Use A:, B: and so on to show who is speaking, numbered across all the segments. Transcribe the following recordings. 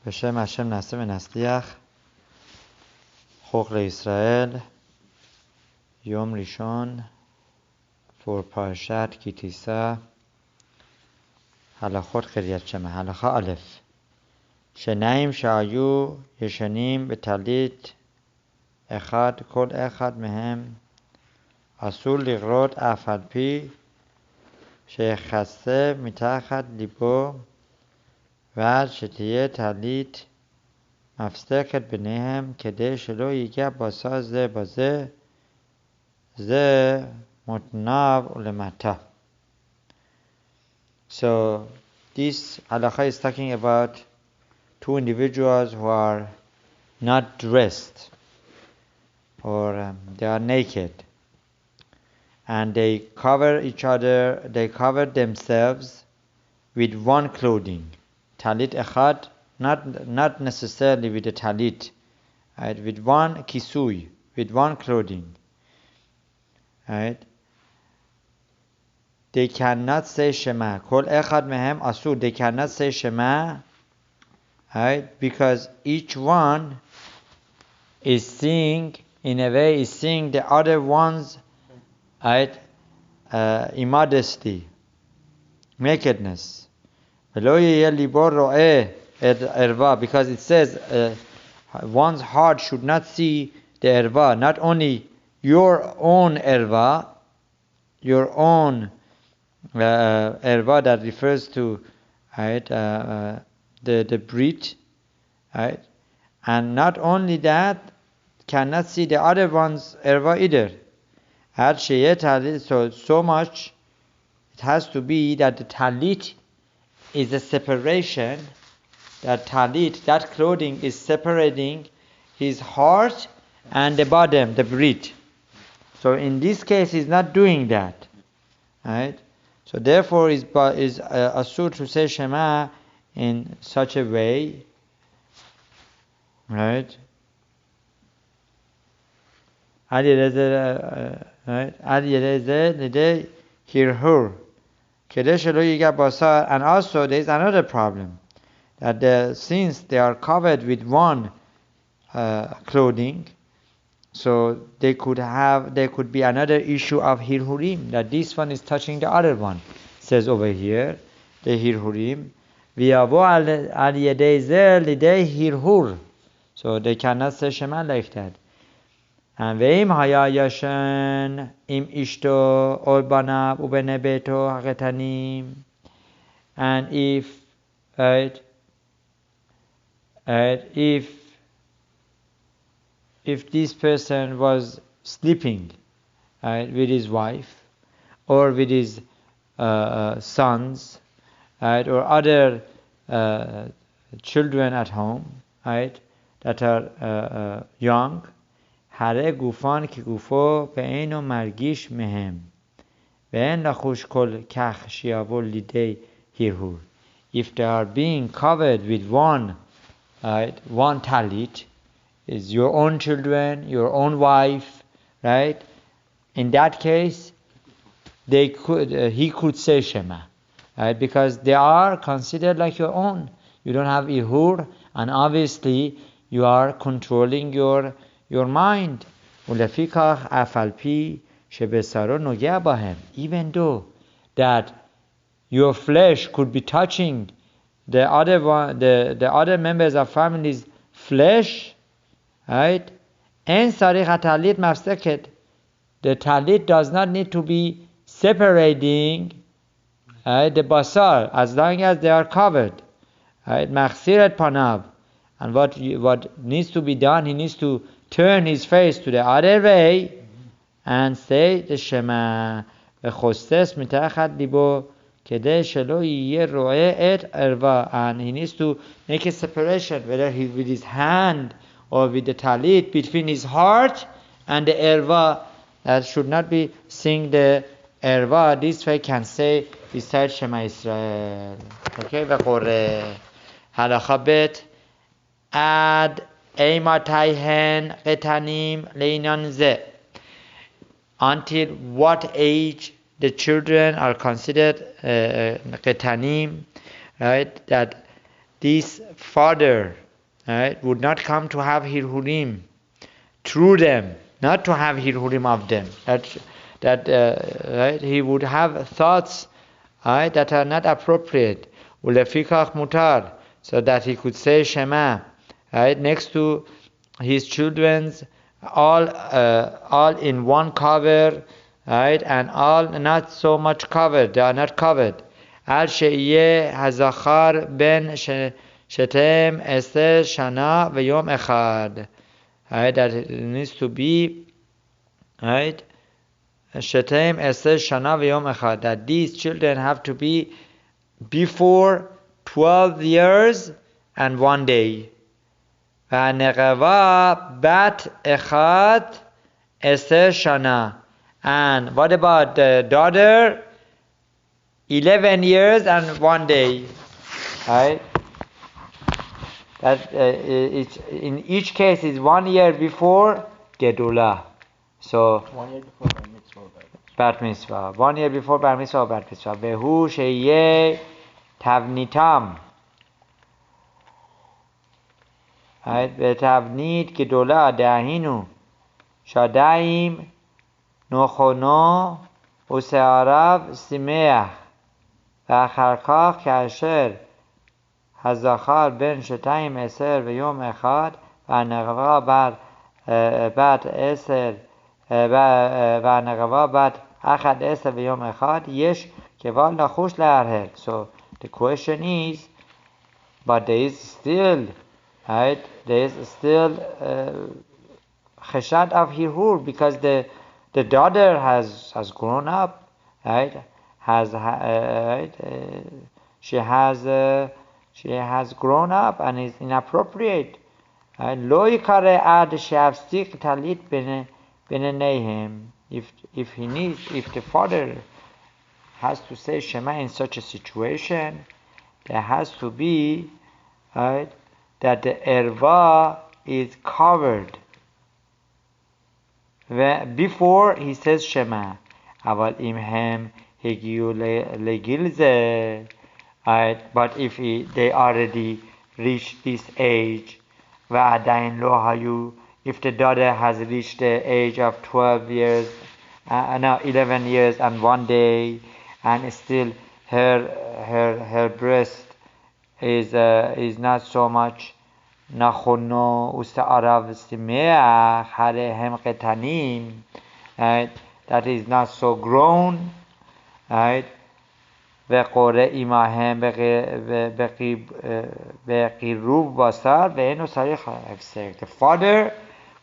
A: בשם השם נעשה ונצליח. חוק לישראל, יום ראשון, for פרשת כי תישא. הלכות קריאת שמע. הלכה א', שניים שהיו ישנים בטלית אחד, כל אחד מהם אסור לגרות אף על פי שיחסה מתחת ליבו, ועד שתהיה טלית מפסקת ביניהם, כדי שלא ייגע בשר זה בזה, זה מותניו ולמטה. So this halakha is talking about two individuals who are not dressed, or they are naked, and they cover each other, they cover themselves with one clothing. Talit echad, not necessarily with a talit, right? With one kisui, with one clothing, right? They cannot say Shema. Kol echad mehem asur. They cannot say Shema, right? Because each one is seeing, in a way, is seeing the other one's, right, immodesty, nakedness. Because it says one's heart should not see the erva, not only your own erva, your own erva that refers to, right, the breed, right, and not only that, cannot see the other one's erva either. So much it has to be that the talit is a separation, that talit, that clothing is separating his heart and the bottom, the breed. So in this case he's not doing that, right? So therefore is asur to say Shema in such a way, right? Ad yedeze nidei hirhur. And also there is another problem, that since they are covered with one clothing, so there could be another issue of hirhurim, that this one is touching the other one. It says over here, the hirhurim, v'yavo al yedei zeh lidei hirhur. So they cannot say Shema like that. And ve'im haya yashen im ishto or banav ubene beto hagetanim. And if this person was sleeping, right, with his wife or with his sons, right, or other children at home, right, that are young, hare gufan ki gufo ve'eno margish mehem ve'en lachush kol kach shiavol lidei hirhur. If they are being covered with one talit, is your own children, your own wife, right? In that case, he could say Shema, right? Because they are considered like your own. You don't have ihur, and obviously you are controlling your mind. Ulefikach afalpi shebesaro nogea bahem. Even though that your flesh could be touching the other members of family's flesh, right? En sarich talit mafseket. The talit does not need to be separating, right, the basar, as long as they are covered, right? Machsiret panav. And what needs to be done, he needs to turn his face to the other way and say the Shema. V'chostes mitachat libo kedei shelo yiyeh ro'eh et erva. And he needs to make a separation, whether he with his hand or with the talit, between his heart and the erva, that should not be seeing the erva. This way can say beside Shema Israel. Okay, v'koreh. Halakha bet ad eimatayhen qetanim leinan ze. Until what age the children are considered qetanim, right? That this father, right, would not come to have hirhurim through them, not to have hirhurim of them. Right, he would have thoughts, right, that are not appropriate. Ulefikach mutar, so that he could say Shema, right, next to his children's, all in one cover, right, and all not so much covered. They are not covered. Al she'yeh hazachar ben shetem eser shana v'yom echad. Right, that it needs to be, right, shetem eser shana v'yom echad. That these children have to be before 12 years and 1 day. V'anegava bat echad eser shana. And what about the daughter? 11 years and 1 day. Right? That it's in each case is 1 year before Gedula. So
B: 1 year before Bar Mitzvah.
A: Bat Mitzvah. 1 year before Bar Mitzvah, Bat Mitzvah. Vehu sheyeh tavnitam. Right? Vetavnit Gedula dahinu. Shadaim nochono usearav simeach. ואחר כך כאשר הזכר בן 12 ויום אחד והנקבה בת 10 והנקבה בת 11 ויום אחד יש כבר לחוש להרהר. So the question is, but there is still, right, there is still chesed of hirhur, because the daughter has grown up, right? She has grown up and is inappropriate. Lo yikare ad she'afsik talit beneneihem. If the father has to say Shema in such a situation, there has to be, right, that the erva is covered before he says Shema. Aval imhem hegiu legilze. But if they already reached this age, va'adain lo hayu, if the daughter has reached the age of 12 years, 11 years and 1 day, and still her breast is not so much nachono usta'arav simeach harehem qetanim, right, that is not so grown, right, veqore imahem beqiruv basar ve'eno sarich hafsek. The father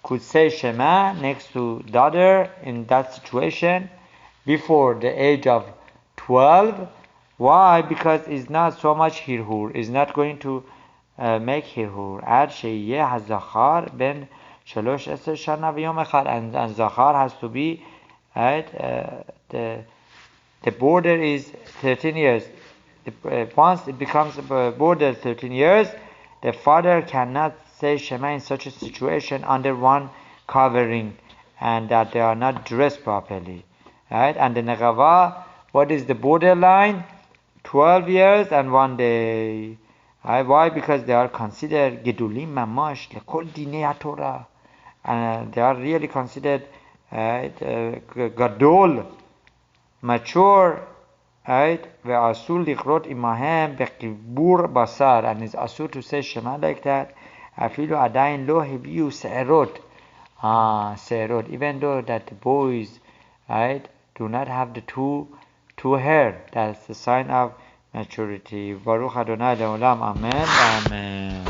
A: could say Shema next to daughter in that situation before the age of 12. Why? Because it's not so much hirhur. It's not going to make hirhur. Ad she'yeh hazachar ben 13 shana v'yom echad, and zachar has to be, right, the border is 13 years. Once it becomes a border 13 years, the father cannot say Shema in such a situation under one covering, and that they are not dressed properly, right? And the negava, what is the borderline? 12 years and 1 day. Right? Why? Because they are considered gedulim mamash lekol dinei Torah, and they are really considered, gadol, mature, right? Ve'asur likrot imahem beqibur basar, and it's asur to say Shema like that. Afilu adayin lo hebiu se'erot. Se'erot, even though that the boys, right, do not have the two hair. That's the sign of maturity. Baruch Adonai le'olam. Amen. Amen.